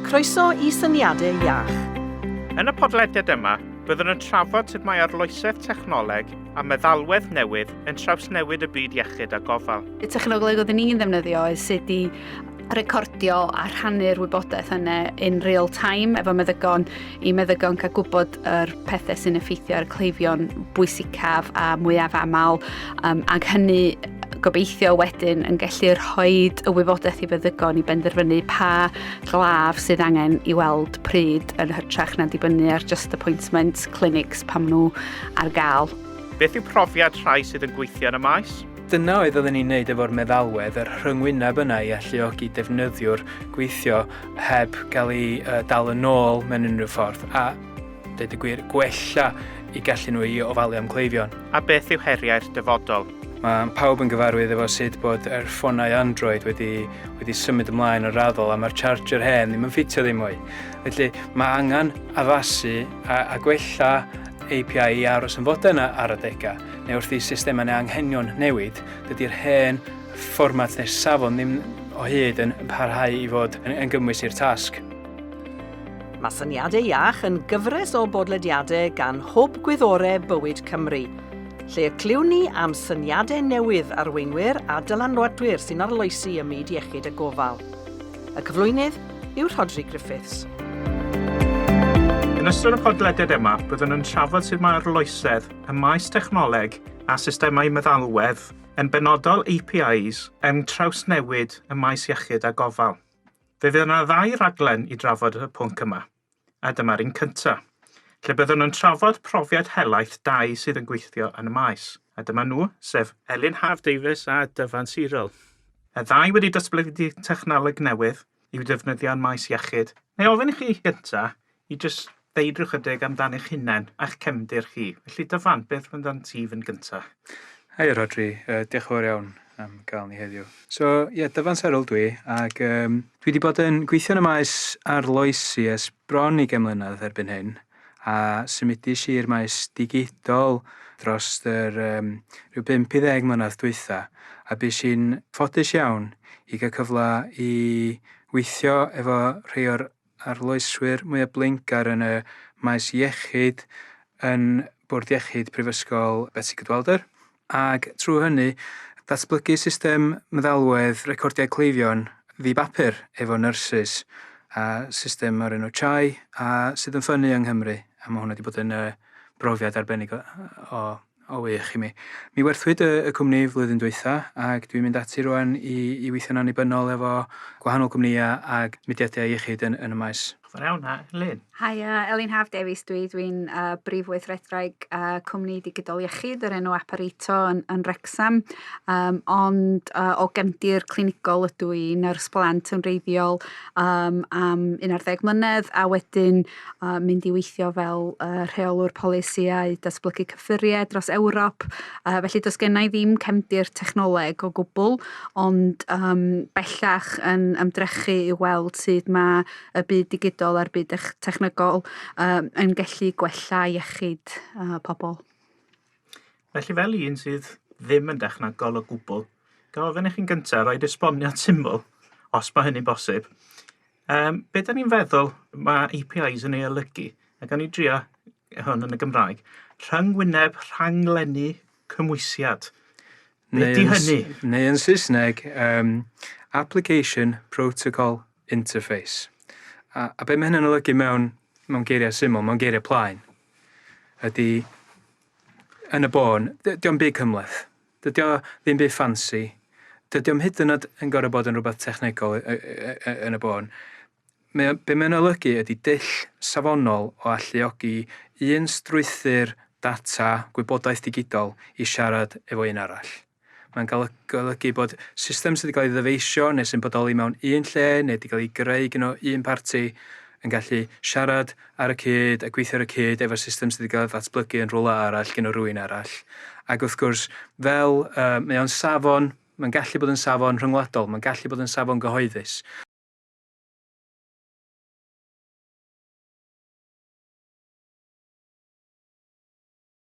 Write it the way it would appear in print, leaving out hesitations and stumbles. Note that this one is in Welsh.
Croeso i syniadau iach. Yn y podlediad yma, byddwn yn trafod sut mae arloesedd technoleg a meddalwedd newydd yn trawsnewid y byd iechyd a gofal. Y technoleg oedden ni'n ddefnyddio oedd sut i recordio a rhannu'r wybodaeth yna in real time efo meddygon i meddygon cael gwybod yr pethau sy'n effeithio ar cleifion bwysicaf a mwyaf aml ac hynny gobeithio wedyn yn gallu rhoi y wybodaeth i feddygon i benderfynu pa glaf sydd angen i weld pryd yn hytrach na dibynnu ar just appointments, clinics pam nhw ar gael. Beth yw profiad rhai sydd yn gweithio yn y maes? Dyna oedd oedden ni'n neud efo'r meddalwedd, yr rhyngwyneb yna i alluogi defnyddiwr gweithio heb gael ei dal yn ôl mewn unrhyw ffordd a deud y gwir gwella i gallu nhw i ofalu am cleifion. A beth yw heriau'r dyfodol? Mae pawb yn gyfarwydd efo sut bod yr ffonau Android wedi symud ymlaen o'r raddol a mae'r charger hen ddim yn ffitio ddim mwy. Felly mae angen addasu a gwella API i aros yn fod yna ar adegau, neu wrth i systemau neu anghenion newid, dydy'r hen fformat neu safon ddim o hyd yn parhau i fod yn gymwys i'r tasg. Mae syniadau iach yn gyfres o bodlediadau gan Hwb Gwyddorau Bywyd Cymru, lle y cliw ni am syniadau newydd arweinwyr a dylanwadwyr sy'n arloesi ym myd iechyd a gofal. Y cyflwynydd yw Rhodri Griffiths. Yn ystod y podlediad yma, byddwn yn trafod sut mae arloesedd y maes technoleg a systemau meddalwedd yn benodol APIs yn trawsnewid y maes iechyd a gofal. Fe fydd yna 2 raglen i drafod y pwnc yma, a dyma'r un cyntaf, lle byddwn yn trafod profiad helaeth 2 sydd yn gweithio yn y maes, a dyma nhw, sef Elin Haf Davies a Dyfan Cyril. Y 2 wedi datblygu technoleg newydd i'w defnyddio yn maes iechyd. Neu ofyn i chi gyntaf i jyst ddeud chydig amdano'ch hunain a'ch cefndir chi. Felly Dyfan, beth fynd ti fynd gyntaf? Hei Rodri, diolch yn fawr iawn am gael ni heddiw. So, Dyfan Cyril dwi, ac dwi wedi bod yn gweithio yn y maes arloesi ers bron 20 mlynedd erbyn hyn, a symudis i'r maes digidol dros rhyw 5-10 mlynedd dwytha, a bys i'n ffodus iawn i gael cyfle i weithio efo rhai o'r arloeswyr mwyaf blincgar yn y maes iechyd yn Bwrdd Iechyd Prifysgol Betsi Cadwaladr. Ac trwy hynny, datblygu system meddalwedd recordiau cleifion ddibapur efo nyrsys a system o'r enw Chai a sydd yn ffynnu yng Nghymru. A mae hwnna wedi bod yn brofiad arbennig o wych i mi. Mi werthwyd y cwmni flwyddyn dwytha ac dwi'n mynd ati rwan i weithio'n annibynnol efo gwahanol cwmnïau ac mudiadau iechyd yn y maes. Fawr iawn, Elin. Haia, Elin Haf Davies dwi'n brif weithredraig cwmni digidol iechyd o'r enw Aparito yn Wrecsam, ond o gefndir clinigol ydw i nyrs blant yn wreiddiol am 11 mlynedd a wedyn mynd i weithio fel rheolwr polisiau datblygu cyffuriau dros Ewrop. Felly does gennai ddim cefndir technoleg o gwbl, ond bellach yn ymdrechu i weld sut mae y byd digidol a'r byd technegol yn gallu gwella iechyd pobl. Felly fel un sydd ddim yn dechnegol o gwbl, gael ofyn i chi'n gyntaf roed esboniad syml, os mae hynny'n bosib. Be da ni'n feddwl mae APIs yn ei olygu, a gan i drio hwn yn y Gymraeg, rhyngwyneb rhanglenni cymwysiad. Be di hynny? Neu yn Saesneg, Application Protocol Interface. A be mae hynny'n olygu mewn geiriau syml, mewn geiriau plaen, ydy yn y bôn, dydy o'n byd cymleth, dydy o ddim byd ffansi, dydy o'n hyd yn oed yn gorfod bod yn rhywbeth technegol yn y bôn. Be mae'n olygu ydy dull safonol o alluogi un strwythur data gwybodaeth digidol i siarad efo un arall. Mae'n golygu bod system sydd wedi cael ei ddyfeisio neu sy'n bodoli mewn un lle neu wedi cael ei greu gyda un parti yn gallu siarad ar y cyd a gweithio ar y cyd efo system sydd wedi cael ei ddatblygu yn rhywle arall gyda rhywun arall. Ac wrth gwrs, fel mae o'n safon, mae'n gallu bod yn safon rhyngwladol, mae'n gallu bod yn safon gyhoeddus.